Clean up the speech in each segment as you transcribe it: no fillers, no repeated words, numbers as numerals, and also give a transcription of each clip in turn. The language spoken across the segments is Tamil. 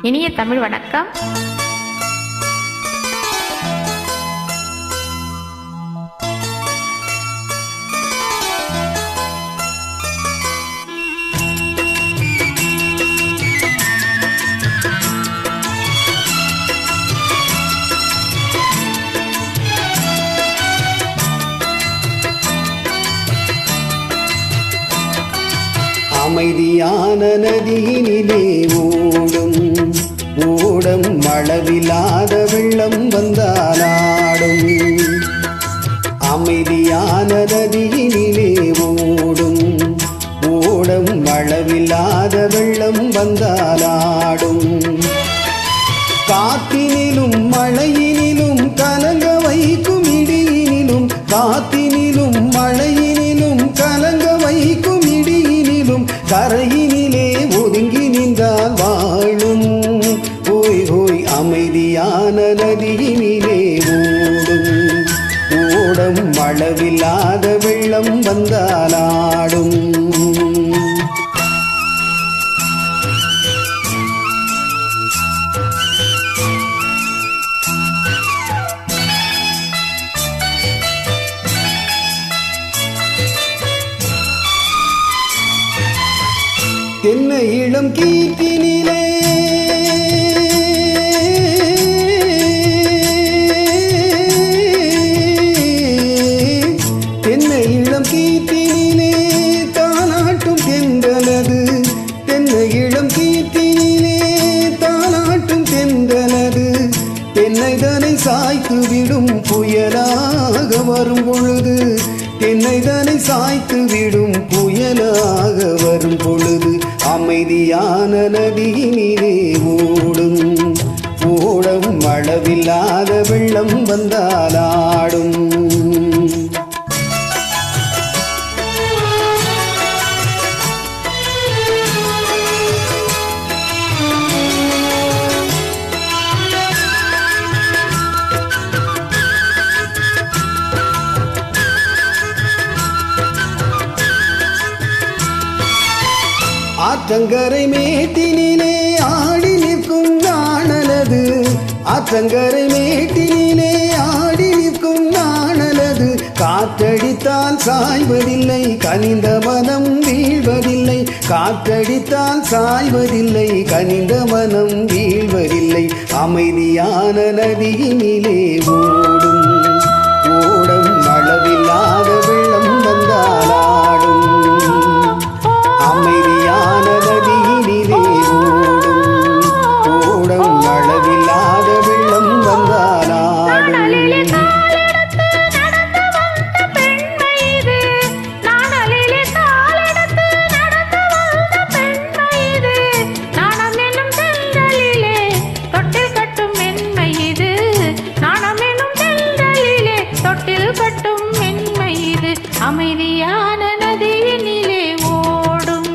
இனிய தமிழ் வணக்கம். அமைதியான நதியினிலே ஓடும் ஓடம் அளவில்லாத வெள்ளம் வந்தாலாடும். அமைதியான நதியினிலே ஓடும் ஓடம் அளவில்லாத வெள்ளம் வந்தாலாடும். காத்தினிலும் மழையினிலும் கலங்க வைக்கும் இடியினிலும், காத்தினிலும் மழையினிலும் கலங்க வைக்கும் இடியினிலும், கரையினிலே ஒதுங்கி நின்றால் வாழும். ஓய் ஓய் அமைதியான நதியினிலே ஓடும் ஓடம் அளவில்லாத வெள்ளம் வந்தாலாடும். தென்னை இளம் கீற்றினிலே தென்னை இளம் கீற்றினிலே தாலாட்டும் தென்றலது. தென்னை இளம் கீற்றினிலே தாலாட்டும் தென்றலது. தென்னைதனை சாய்த்து விடும் புயலாக வரும் பொழுது, தென்னைதனை சாய்த்து விடும் புயலாக வரும் பொழுது, அமைதியான நதியினிலே ஓடும் ஓடம் அளவில்லாத வெள்ளம் வந்தாலாடும். ஆற்றங்கரை மேட்டினிலே ஆடி நிற்கும் நாணலது. ஆற்றங்கரை மேட்டினிலே ஆடி நிற்கும் நாணலது. காற்றடித்தால் சாய்வதில்லை, கனிந்த மனம் வீழ்வதில்லை. காற்றடித்தால் சாய்வதில்லை, கனிந்த மனம் வீழ்வதில்லை. அமைதியான நதியினிலே ஓடும் ஓடம் அளவில்லாத வெள்ளம் வந்தாலாடும். அமைதியான நதியினிலே ஓடும் ஓடம் அளவில்லாத வெள்ளம் வந்தாலாடும். அமைதியான நதியினிலே ஓடும்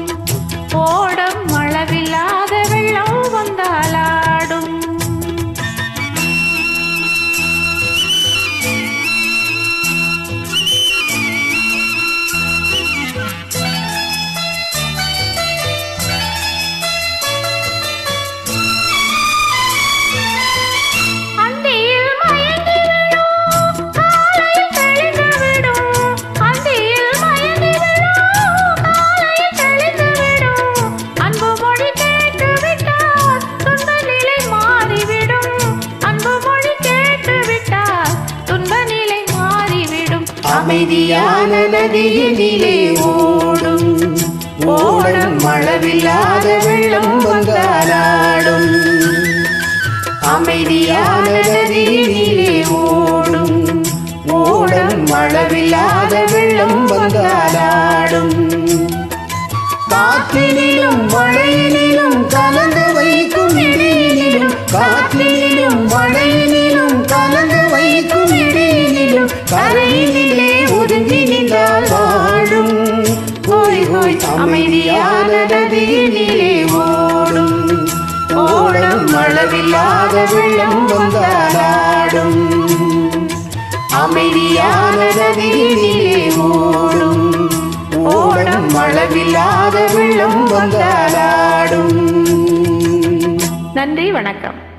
ஓடம் அளவில்லாத வெள்ளம் வந்தாலாடும். அமைதியான நதியினிலே ஓடும் ஓடம் அளவில்லாத வெள்ளம் வந்தாலாடும். அமைதியான நதியினிலே ஓடும் ஓடம் அளவில்லாத வெள்ளம் வந்தாலாடும். காற்றினிலும் மழையினிலும் கலந்து வைக்கும் இடியினிலும், காற்றினிலும் மழையினிலும் கலந்து வைக்கும் இடியினிலும், கரையினிலே ஒதுங்கி நின்றால் வாழும். ஓய் ஓய் அமைதியான நதியினிலே ஓடும் ஓடம் அளவில்லாத வெள்ளம் வந்தாலாடும். அமைதியான நதியினிலே ஓடும் ஓடம் அளவில்லாத வெள்ளம் வந்தாலாடும். நன்றி, வணக்கம்.